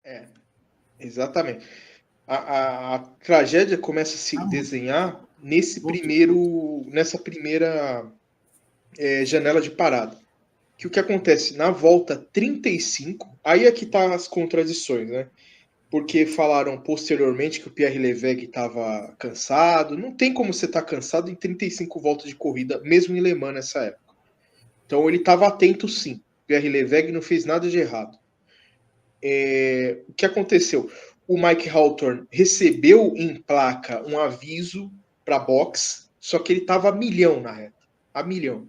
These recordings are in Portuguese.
É, exatamente. A tragédia começa a se desenhar nessa primeira janela de parada. Que o que acontece? Na volta 35, aí é que tá as contradições, né? Porque falaram posteriormente que o Pierre Levegh estava cansado. Não tem como você estar cansado em 35 voltas de corrida, mesmo em Le Mans nessa época. Então ele estava atento sim. Pierre Levegh não fez nada de errado. O que aconteceu? O Mike Hawthorne recebeu em placa um aviso para box, só que ele estava a milhão na reta. A milhão.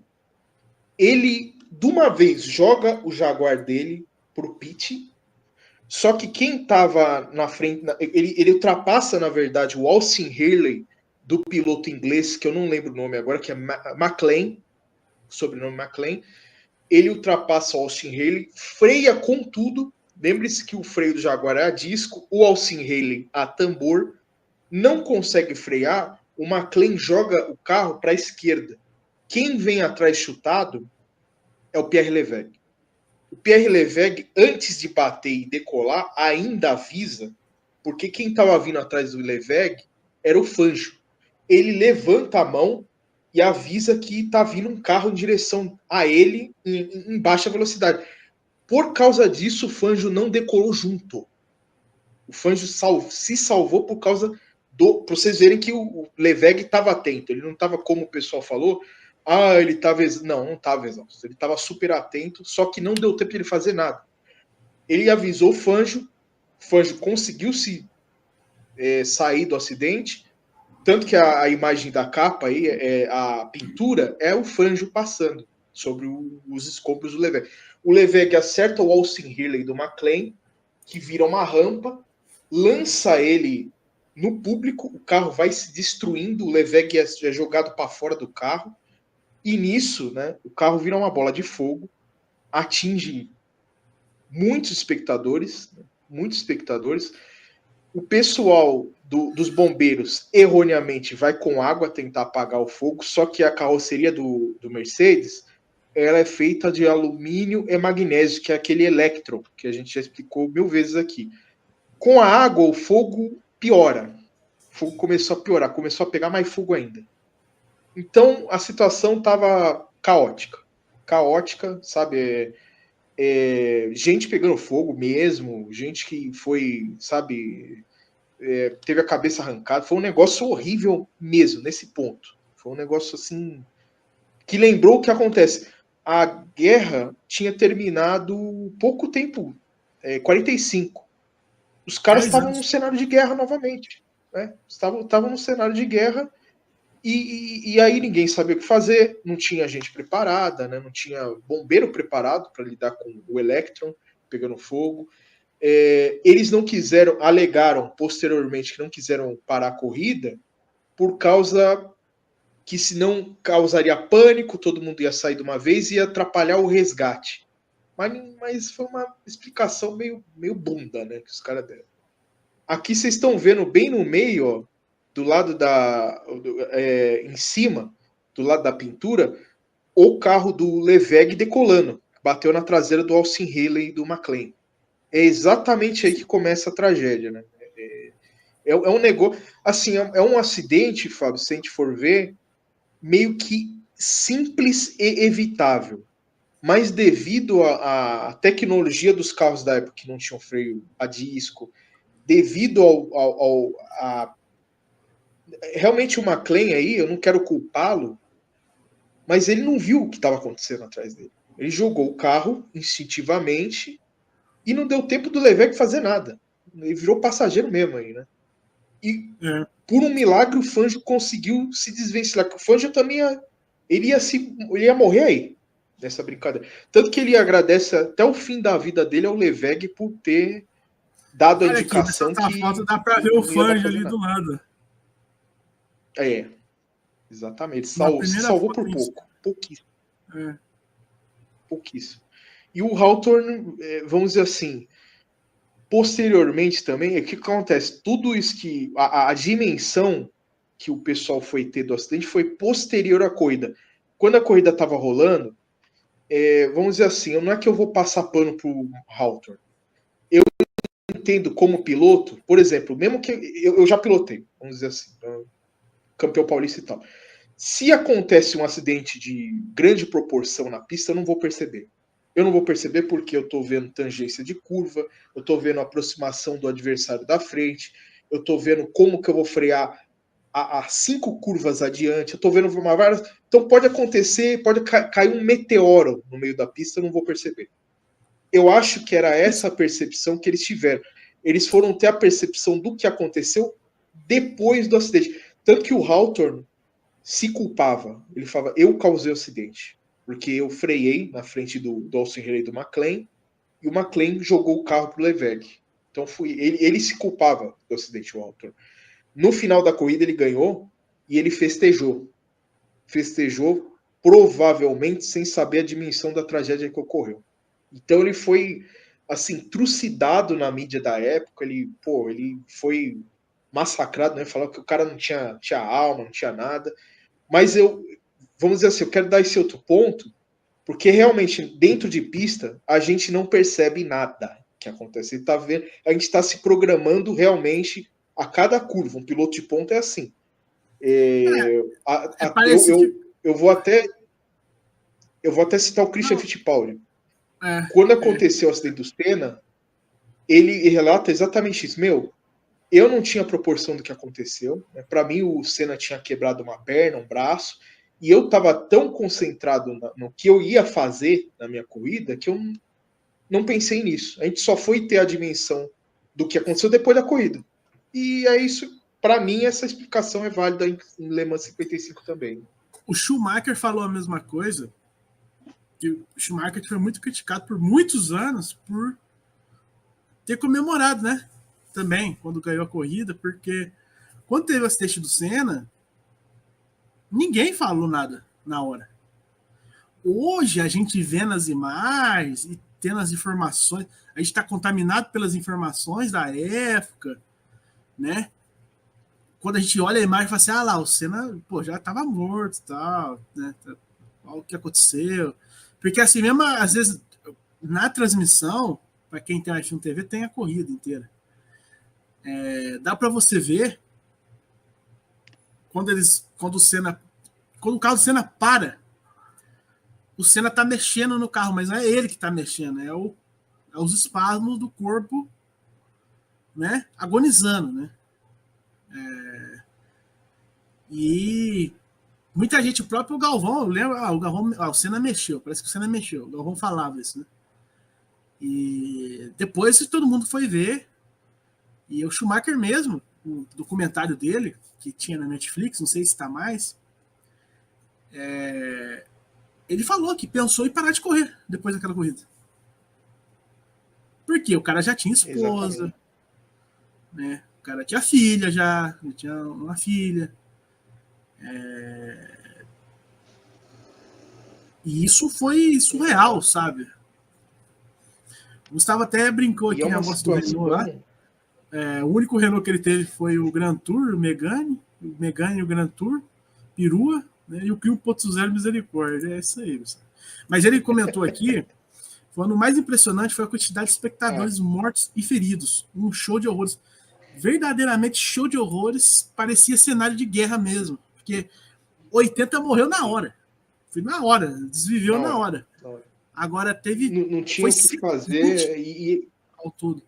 Ele, de uma vez, joga o Jaguar dele pro pit. Só que quem estava na frente, ele ultrapassa, na verdade, o Austin Hurley do piloto inglês, que eu não lembro o nome agora, que é McLean, sobrenome McLean. Ele ultrapassa o Austin Hurley, freia com tudo. Lembre-se que o freio do Jaguar é a disco, o Austin Hurley a tambor, não consegue frear, o McLean joga o carro para a esquerda. Quem vem atrás chutado é o Pierre Levegh. O Pierre Levegh, antes de bater e decolar, ainda avisa, porque quem estava vindo atrás do Levegh era o Fangio. Ele levanta a mão e avisa que está vindo um carro em direção a ele em baixa velocidade. Por causa disso, o Fangio não decolou junto. O Fangio se salvou por causa do. Para vocês verem que o Levegh estava atento. Ele não estava, como o pessoal falou, ele estava. Não estava exausto. Ele estava super atento, só que não deu tempo de ele fazer nada. Ele avisou o Fangio conseguiu se sair do acidente. Tanto que a imagem da capa aí, a pintura, é o Fangio passando sobre os escombros do Levegh. O Levegh acerta o Austin Hurley do McLean, que vira uma rampa, lança ele no público, o carro vai se destruindo, o Levegh é jogado para fora do carro, e nisso, né, o carro vira uma bola de fogo, atinge muitos espectadores, o pessoal dos bombeiros erroneamente vai com água tentar apagar o fogo, só que a carroceria do Mercedes ela é feita de alumínio e magnésio, que é aquele elétron, que a gente já explicou 1000 vezes aqui. Com a água, o fogo piora. O fogo começou a piorar, começou a pegar mais fogo ainda. Então, a situação estava caótica. Caótica, sabe? Gente pegando fogo mesmo, gente que foi, sabe, teve a cabeça arrancada. Foi um negócio horrível mesmo, nesse ponto. Foi um negócio assim que lembrou o que acontece. A guerra tinha terminado pouco tempo, 45. Os caras estavam num cenário de guerra novamente. Né? Estavam num cenário de guerra e aí ninguém sabia o que fazer, não tinha gente preparada, né? Não tinha bombeiro preparado para lidar com o Electron pegando fogo. Eles não quiseram, alegaram posteriormente que não quiseram parar a corrida por causa que senão causaria pânico, todo mundo ia sair de uma vez e ia atrapalhar o resgate. Mas foi uma explicação meio bunda, né, que os caras deram. Aqui vocês estão vendo bem no meio, ó, do lado em cima, do lado da pintura, o carro do Levegh decolando, bateu na traseira do Austin Hurley e do McLean. É exatamente aí que começa a tragédia, né? Um negócio, assim, é um acidente, Fábio, se a gente for ver, meio que simples e evitável. Mas devido à tecnologia dos carros da época que não tinham freio a disco, devido realmente o McLean aí, eu não quero culpá-lo, mas ele não viu o que estava acontecendo atrás dele. Ele jogou o carro instintivamente e não deu tempo do Levegh fazer nada. Ele virou passageiro mesmo aí, né? E por um milagre o Fangio conseguiu se desvencilhar. Porque o Fangio também ele ia morrer aí nessa brincadeira. Tanto que ele agradece até o fim da vida dele ao Levegh por ter dado a indicação aqui, nessa foto dá para ver o Fangio ali do lado. Exatamente. Se salvou por pouco. Pouquíssimo. Pouquíssimo. E o Hawthorne, vamos dizer assim, posteriormente também, o que acontece? Tudo isso que. A dimensão que o pessoal foi ter do acidente foi posterior à corrida. Quando a corrida estava rolando, vamos dizer assim, não é que eu vou passar pano pro Hawthorne. Eu entendo como piloto, por exemplo, mesmo que eu já pilotei, vamos dizer assim, campeão paulista e tal. Se acontece um acidente de grande proporção na pista, eu não vou perceber. Eu não vou perceber porque eu estou vendo tangência de curva, eu estou vendo a aproximação do adversário da frente, eu estou vendo como que eu vou frear a 5 curvas adiante, eu estou vendo uma várias. Então pode acontecer, pode cair um meteoro no meio da pista, eu não vou perceber. Eu acho que era essa a percepção que eles tiveram. Eles foram ter a percepção do que aconteceu depois do acidente. Tanto que o Hawthorne se culpava. Ele falava, eu causei o acidente. Porque eu freiei na frente do Austin Healey e do McLaren, e o McLaren jogou o carro para o Leclerc. Então ele se culpava do acidente, o Hawthorne. No final da corrida ele ganhou e ele festejou. Festejou provavelmente sem saber a dimensão da tragédia que ocorreu. Então ele foi assim trucidado na mídia da época, ele foi massacrado, né? Falando que o cara não tinha alma, não tinha nada. Mas vamos dizer assim, eu quero dar esse outro ponto, porque realmente dentro de pista a gente não percebe nada que acontece. A gente está se programando realmente a cada curva. Um piloto de ponta é assim. Eu vou até citar o Christian Fittipaldi. Quando aconteceu o acidente do Senna, ele relata exatamente isso. Eu não tinha proporção do que aconteceu. Né? Para mim, o Senna tinha quebrado uma perna, um braço, e eu estava tão concentrado no que eu ia fazer na minha corrida que eu não pensei nisso. A gente só foi ter a dimensão do que aconteceu depois da corrida. E é isso. Para mim, essa explicação é válida em Le Mans 55 também. O Schumacher falou a mesma coisa. Que o Schumacher foi muito criticado por muitos anos por ter comemorado, né? Também, quando ganhou a corrida, porque quando teve o acidente do Senna, ninguém falou nada na hora. Hoje, a gente vê nas imagens e tendo as informações, a gente está contaminado pelas informações da época, né? Quando a gente olha a imagem e fala assim, lá, o Senna, já estava morto e tal, né? Olha o que aconteceu. Porque assim mesmo, às vezes, na transmissão, para quem tem a F1 TV, tem a corrida inteira. Dá para você ver quando o carro do Senna para, o Senna tá mexendo no carro, mas não é ele que tá mexendo, é os espasmos do corpo, né, agonizando, né? E muita gente, o próprio Galvão, lembra, o Senna mexeu, parece que o Senna mexeu, o Galvão falava isso, né? E depois todo mundo foi ver, e o Schumacher mesmo, o documentário dele, que tinha na Netflix, não sei se está mais, ele falou que pensou em parar de correr depois daquela corrida. Porque o cara já tinha esposa, né? O cara tinha filha já tinha uma filha. E isso foi surreal, sabe? O Gustavo até brincou aqui em negócio do Renault lá. O único Renault que ele teve foi o Grand Tour, o Megane e o Grand Tour, Perua, né? E o Clio 1.0 Misericórdia. É isso aí, Gustavo. Mas ele comentou aqui, falando o mais impressionante foi a quantidade de espectadores mortos e feridos. Um show de horrores. Verdadeiramente show de horrores, parecia cenário de guerra mesmo. Porque 80 morreu na hora. Foi na hora, desviveu na hora. Agora teve. Não tinha o que fazer ao todo.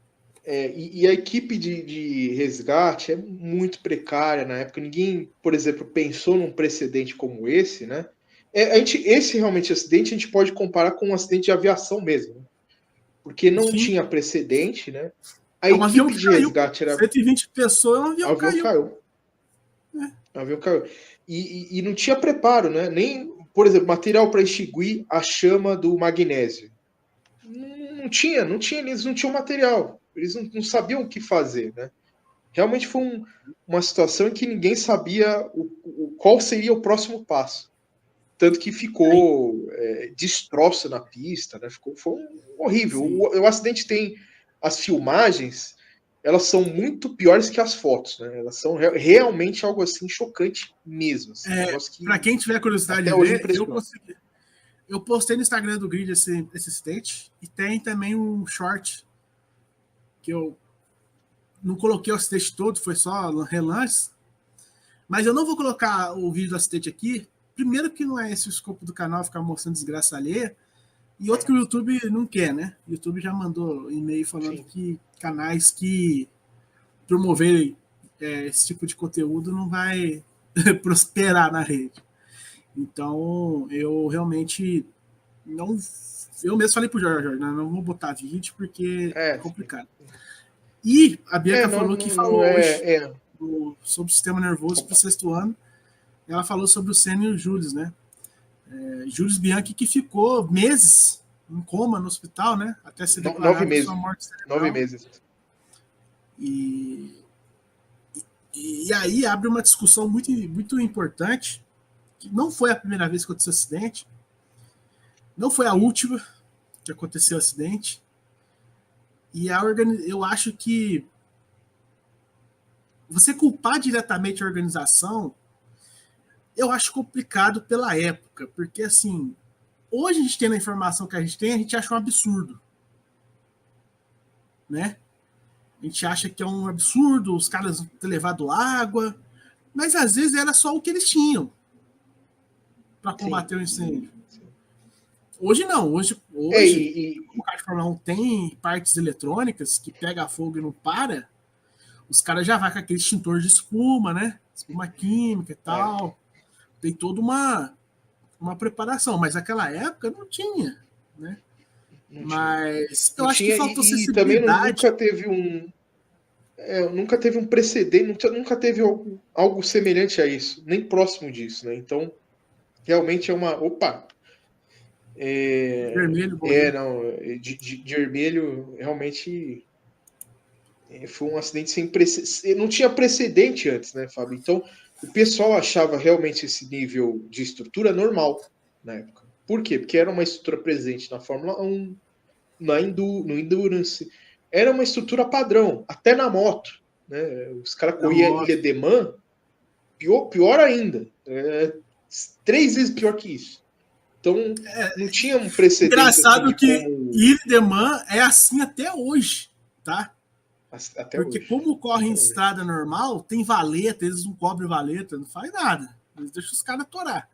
E a equipe de resgate é muito precária na época. Ninguém, por exemplo, pensou num precedente como esse, né? Esse realmente acidente a gente pode comparar com um acidente de aviação mesmo, né? Porque não tinha precedente, né? A equipe de resgate era 120 pessoas, o avião caiu. O avião caiu. E não tinha preparo, né? Nem, por exemplo, material para extinguir a chama do magnésio. Não tinha, eles não tinham material. Eles não sabiam o que fazer, né? Realmente foi uma situação em que ninguém sabia qual seria o próximo passo. Tanto que ficou destroço na pista, né? Foi horrível. O acidente tem as filmagens, elas são muito piores que as fotos, né? Elas são realmente algo assim chocante mesmo. Assim, para quem tiver curiosidade de ver, eu postei no Instagram do Grid esse acidente e tem também um short que eu não coloquei o acidente todo, foi só relance. Mas eu não vou colocar o vídeo do acidente aqui. Primeiro que não é esse o escopo do canal, ficar mostrando desgraça alheia. E outro que o YouTube não quer, né? O YouTube já mandou e-mail falando Sim. que canais que promoverem esse tipo de conteúdo não vai prosperar na rede. Então, eu realmente não... Eu mesmo falei pro Jorge, né? Não vou botar vídeo porque é complicado. E a Bianca falou que falou hoje sobre o sistema nervoso para o 6º ano. Ela falou sobre o Senna e o Júlio, né? Júlio Bianchi, que ficou meses em coma no hospital, né? Até ser declarado sua morte cerebral. 9 meses. E aí abre uma discussão muito, muito importante, que não foi a primeira vez que aconteceu o acidente, não foi a última que aconteceu o acidente, e eu acho que você culpar diretamente a organização, eu acho complicado pela época, porque assim, hoje a gente tem a informação que a gente acha um absurdo, né? A gente acha que é um absurdo os caras ter levado água, mas às vezes era só o que eles tinham para combater o incêndio. Sim. Hoje não, hoje o carro de Fórmula 1 tem partes eletrônicas que pega fogo e não para, os caras já vão com aquele extintor de espuma, né? Espuma química e tal. Tem toda uma preparação, mas naquela época não tinha, né? Mas eu acho que faltou sensibilidade. E também nunca teve um precedente, nunca teve algo semelhante a isso, nem próximo disso, né? Então, realmente é uma... Opa! Vermelho, de vermelho, realmente foi um acidente sem precedente. Não tinha precedente antes, né, Fábio? Então, o pessoal achava realmente esse nível de estrutura normal na época. Por quê? Porque era uma estrutura presente na Fórmula 1, no Endurance. Era uma estrutura padrão, até na moto. Né? Os caras corriam Ilha de Man, pior ainda. 3 vezes pior que isso. Então, não tinha um precedente. Engraçado assim, que Ilha de Man é assim até hoje, tá? Até porque hoje. Como corre em estrada normal, tem valeta, eles não cobrem valeta, não faz nada. Eles deixam os caras atorar.